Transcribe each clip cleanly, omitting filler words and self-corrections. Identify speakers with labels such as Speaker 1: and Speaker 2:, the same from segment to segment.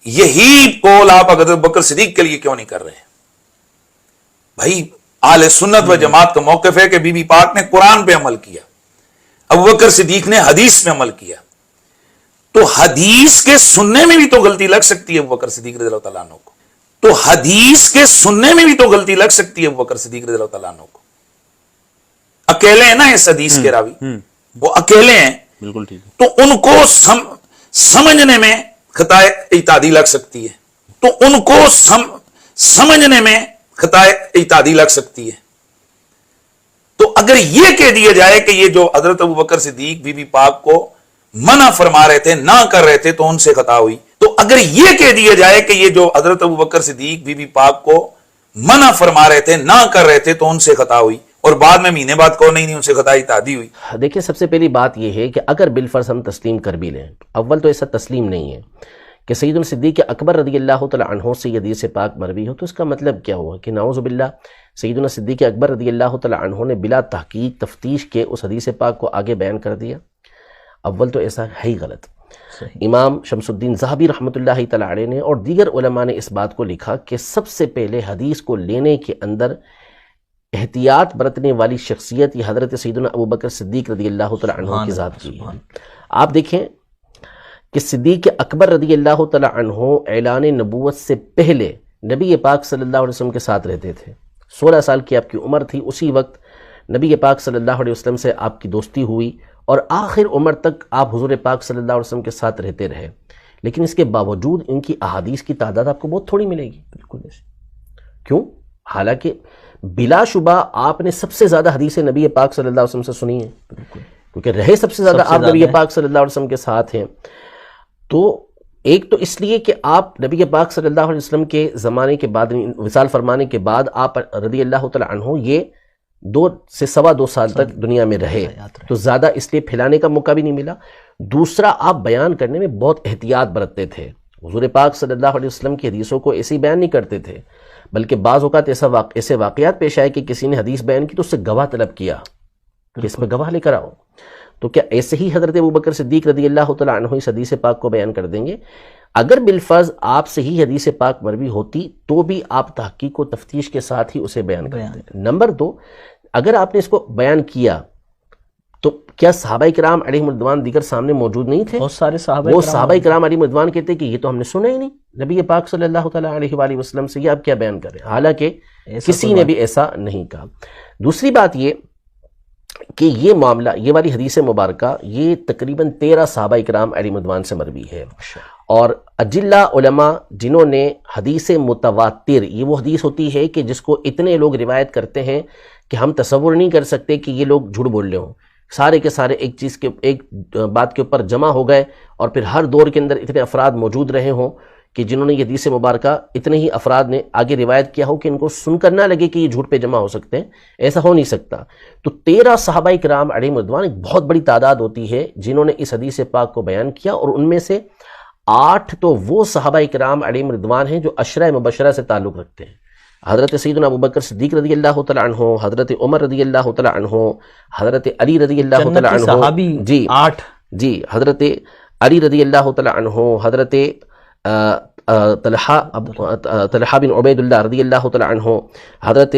Speaker 1: یہی قول آپ حضرت ابوبکر صدیق کے لیے کیوں نہیں کر رہے ہیں؟ بھائی اہل سنت و جماعت کا موقف ہے کہ بی بی پاک نے قرآن پہ عمل کیا، ابوبکر صدیق نے حدیث میں عمل کیا، تو حدیث کے سننے میں بھی تو غلطی لگ سکتی ہے ابوبکر صدیق رضی اللہ تعالیٰ عنہ کو، تو حدیث کے سننے میں بھی تو غلطی لگ سکتی ہے ابوبکر صدیق رضی اللہ تعالیٰ عنہ کو۔ اکیلے ہیں نا اس حدیث کے راوی، وہ اکیلے ہیں،
Speaker 2: بالکل ٹھیک ہے،
Speaker 1: تو ان کو سمجھنے میں خطا اجتہادی لگ سکتی ہے، تو ان کو سمجھنے میں خطا اجتہادی لگ سکتی ہے۔ تو اگر یہ کہہ دیا جائے کہ یہ جو حضرت ابوبکر صدیق بی بی پاک کو منع فرما رہے تھے، نہ کر رہے تھے، تو ان سے خطا ہوئی، تو اگر یہ کہہ دیا جائے کہ یہ جو حضرت ابوبکر صدیق بی بی پاک کو منع فرما رہے تھے، نہ کر رہے تھے، تو ان سے خطا ہوئی، اور بعد میں مہینے بعد کو نہیں ان سے خطا اجتہادی ہوئی۔
Speaker 3: دیکھیں سب سے پہلی بات یہ ہے کہ اگر بالفرض ہم تسلیم کر بھی لیں، اول تو ایسا تسلیم نہیں ہے کہ سیدنا صدیق اکبر رضی اللہ تعالی عنہ سے یہ حدیث پاک مروی ہو، تو اس کا مطلب کیا ہوا کہ نعوذ باللہ سیدنا صدیق اکبر رضی اللہ تعالی عنہ نے بلا تحقیق تفتیش کے اس حدیث پاک کو آگے بیان کر دیا؟ اول تو ایسا ہے ہی غلط۔ امام شمس الدین ذہبی رحمۃ اللہ تعالی علیہ نے اور دیگر علماء نے اس بات کو لکھا کہ سب سے پہلے حدیث کو لینے کے اندر احتیاط برتنے والی شخصیت یہ حضرت سیدنا ابوبکر صدیق رضی اللہ تعالی عنہ کی ذات کی ہے۔ آپ دیکھیں کہ صدیق اکبر رضی اللہ تعالی عنہ اعلان نبوت سے پہلے نبی پاک صلی اللہ علیہ وسلم کے ساتھ رہتے تھے، 16 سال کی آپ کی عمر تھی، اسی وقت نبی پاک صلی اللہ علیہ وسلم سے آپ کی دوستی ہوئی، اور آخر عمر تک آپ حضور پاک صلی اللہ علیہ وسلم کے ساتھ رہتے رہے، لیکن اس کے باوجود ان کی احادیث کی تعداد آپ کو بہت تھوڑی ملے گی۔ بالکل کیوں؟ حالانکہ بلا شبہ آپ نے سب سے زیادہ حدیث نبی پاک صلی اللہ علیہ وسلم سے سنی ہیں، کیونکہ رہے سب سے زیادہ آپ نبی پاک صلی اللہ علیہ وسلم کے ساتھ ہیں۔ تو ایک تو اس لیے کہ آپ نبی پاک صلی اللہ علیہ وسلم کے زمانے کے بعد، وصال فرمانے کے بعد آپ رضی اللہ تعالی عنہ یہ 2 سے 2.25 سال تک دنیا میں رہے، تو زیادہ اس لیے پھیلانے کا موقع بھی نہیں ملا۔ دوسرا، آپ بیان کرنے میں بہت احتیاط برتتے تھے، حضور پاک صلی اللہ علیہ وسلم کی حدیثوں کو ایسے ہی بیان نہیں کرتے تھے، بلکہ بعض اوقات ایسے واقعات پیش آئے کہ کسی نے حدیث بیان کی تو اس سے گواہ طلب کیا کہ اس میں گواہ لے کر آؤ، تو کیا ایسے ہی حضرت ابوبکر صدیق رضی اللہ تعالی عنہ اس حدیث پاک کو بیان کر دیں گے؟ اگر بالفرض آپ سے ہی حدیث پاک مروی ہوتی تو بھی آپ تحقیق و تفتیش کے ساتھ ہی اسے بیان کرتے۔ نمبر 2، اگر آپ نے اس کو بیان کیا تو کیا صحابہ کرام علیہم رضوان دیگر سامنے موجود نہیں تھے؟
Speaker 2: بہت سارے
Speaker 3: صحابہ کرام علیہم رضوان کہتے کہ یہ تو ہم نے سنا ہی نہیں نبی پاک صلی اللہ تعالیٰ علیہ وآلہ وسلم سے، یہ آپ کیا بیان کر رہے ہیں؟ حالانکہ کسی نے بھی ایسا نہیں کہا۔ دوسری بات یہ کہ یہ معاملہ، یہ والی حدیث مبارکہ، یہ تقریباً 13 صحابہ کرام علیہم رضوان سے مروی ہے، اور اجلہ علماء جنہوں نے حدیث متواتر، یہ وہ حدیث ہوتی ہے کہ جس کو اتنے لوگ روایت کرتے ہیں کہ ہم تصور نہیں کر سکتے کہ یہ لوگ جھوٹ بول رہے ہوں، سارے کے سارے ایک بات کے اوپر جمع ہو گئے، اور پھر ہر دور کے اندر اتنے افراد موجود رہے ہوں کہ جنہوں نے یہ حدیث مبارکہ اتنے ہی افراد نے آگے روایت کیا ہو کہ ان کو سن کر نہ لگے کہ یہ جھوٹ پہ جمع ہو سکتے ہیں، ایسا ہو نہیں سکتا۔ تو 13 صحابہ کرام علیہم رضوان ایک بہت بڑی تعداد ہوتی ہے جنہوں نے اس حدیث پاک کو بیان کیا، اور ان میں سے 8 تو وہ صحابہ کرام علیہم رضوان ہیں جو عشرہ مبشرہ سے تعلق رکھتے ہیں، حضرت سیدنا ابوبکر صدیق رضی اللہ تعالی عنہ، حضرت عمر رضی اللہ تعالی عنہ، حضرت علی رضی اللہ تعالی عنہ،
Speaker 2: صحابی 8
Speaker 3: جی حضرت علی رضی اللہ تعالی عنہ، حضرت طلحہ بن عبید اللہ رضی اللہ تعالی عنہ، حضرت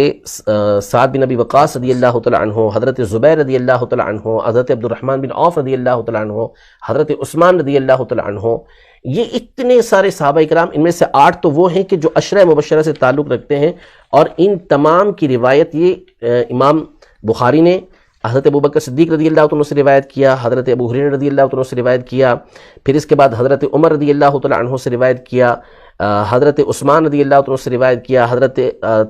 Speaker 3: سعد بن ابی وقاص رضی اللہ تعالی عنہ، حضرت زبیر رضی اللہ تعالی عنہ، حضرت عبد الرحمن بن عوف رضی اللہ تعالی عنہ، حضرت عثمان رضی اللہ تعالی عنہ، یہ اتنے سارے صحابہ کرام، ان میں سے 8 تو وہ ہیں کہ جو عشرہ مبشرہ سے تعلق رکھتے ہیں، اور ان تمام کی روایت یہ امام بخاری نے حضرت ابوبکر صدیق رضی اللہ عنہ سے روایت کیا، حضرت ابو ہریرہ رضی اللہ عنہ سے روایت کیا، پھر اس کے بعد حضرت عمر رضی اللہ تعالی عنہ سے روایت کیا، حضرت عثمان رضی اللہ عنہ سے روایت کیا، حضرت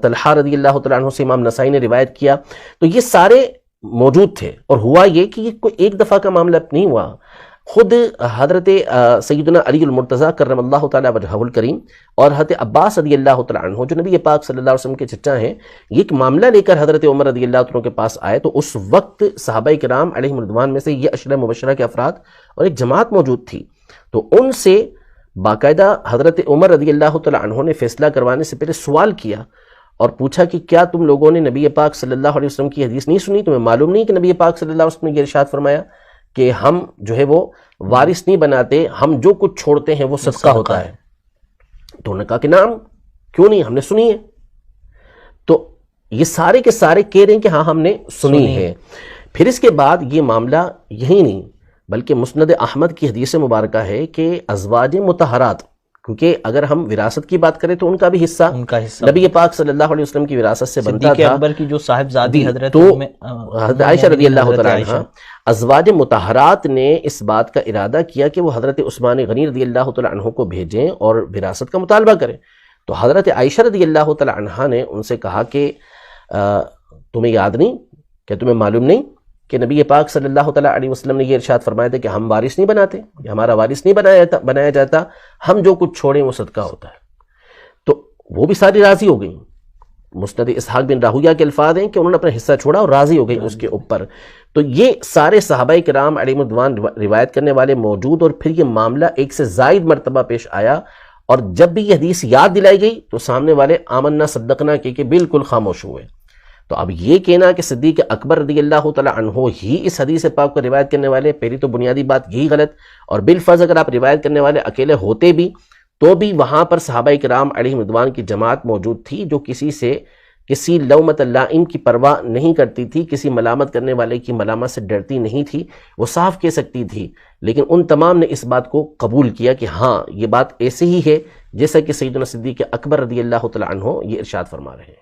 Speaker 3: طلحہ رضی اللہ تعالی عنہ سے امام نسائی نے روایت کیا۔ تو یہ سارے موجود تھے، اور ہوا یہ کہ یہ کوئی ایک دفعہ کا معاملہ نہیں ہوا، خود حضرت سیدنا علی المرتضیٰ کرم اللہ تعالیٰ وجہہ الکریم اور حضرت عباس رضی اللہ تعالیٰ عنہ جو نبی پاک صلی اللہ علیہ وسلم کے چچا ہیں، یہ ایک معاملہ لے کر حضرت عمر رضی اللہ عنہ کے پاس آئے، تو اس وقت صحابہ کرام علیہم رضوان میں سے یہ عشرہ مبشرہ کے افراد اور ایک جماعت موجود تھی، تو ان سے باقاعدہ حضرت عمر رضی اللہ تعالیٰ عنہ نے فیصلہ کروانے سے پہلے سوال کیا اور پوچھا کہ کیا تم لوگوں نے نبی پاک صلی اللہ علیہ وسلم کی حدیث نہیں سنی؟ تمہیں معلوم نہیں کہ نبی پاک صلی اللہ علیہ وسلم نے یہ ارشاد فرمایا کہ ہم جو ہے وہ وارث نہیں بناتے، ہم جو کچھ چھوڑتے ہیں وہ صدقہ ہوتا ہے۔ تو انہوں نے کہا کہ نعم، کیوں نہیں، ہم نے سنی ہے۔ تو یہ سارے کے سارے کہہ رہے ہیں کہ ہاں ہم نے سنی ہے۔ پھر اس کے بعد یہ معاملہ یہی نہیں بلکہ مسند احمد کی حدیث مبارکہ ہے کہ ازواج مطہرات، کیونکہ اگر ہم وراثت کی بات کریں تو ان کا بھی حصہ نبی پاک صلی اللہ علیہ وسلم کی وراثت سے بنتا
Speaker 2: صدیق
Speaker 3: تھا۔
Speaker 2: اکبر کی جو صاحبزادی حضرت
Speaker 3: تو حضرت عائشہ رضی اللہ تعالیٰ عنہ، ازواج مطہرات نے اس بات کا ارادہ کیا کہ وہ حضرت عثمان غنی رضی اللہ تعالیٰ عنہ کو بھیجیں اور وراثت کا مطالبہ کریں۔ تو حضرت عائشہ رضی اللہ تعالیٰ عنہ نے ان سے کہا کہ تمہیں یاد نہیں، کہ تمہیں معلوم نہیں کہ نبی پاک صلی اللہ تعالیٰ علیہ وسلم نے یہ ارشاد فرمایا تھا کہ ہم وارث نہیں بناتے، یا ہمارا وارث نہیں بنایا جاتا، ہم جو کچھ چھوڑیں وہ صدقہ ہوتا ہے۔ تو وہ بھی ساری راضی ہو گئیں۔ مسند اسحاق بن راہویہ کے الفاظ ہیں کہ انہوں نے اپنا حصہ چھوڑا اور راضی ہو گئی اس کے اوپر۔ تو یہ سارے صحابہ کرام علیہم الرضوان روایت کرنے والے موجود، اور پھر یہ معاملہ ایک سے زائد مرتبہ پیش آیا، اور جب بھی یہ حدیث یاد دلائی گئی تو سامنے والے آمنا صدقنا کہ بالکل خاموش ہوئے۔ تو اب یہ کہنا کہ صدیق اکبر رضی اللہ تعالیٰ عنہ ہی اس حدیث پاک کو روایت کرنے والے، پہلی تو بنیادی بات یہی غلط، اور بالفرض اگر آپ روایت کرنے والے اکیلے ہوتے بھی تو بھی وہاں پر صحابہ کرام علیہم رضوان کی جماعت موجود تھی جو کسی لومت لائم کی پرواہ نہیں کرتی تھی، کسی ملامت کرنے والے کی ملامت سے ڈرتی نہیں تھی، وہ صاف کہہ سکتی تھی، لیکن ان تمام نے اس بات کو قبول کیا کہ ہاں یہ بات ایسے ہی ہے جیسا کہ سیدنا صدیق اکبر رضی اللہ تعالیٰ عنہ یہ ارشاد فرما رہے ہیں۔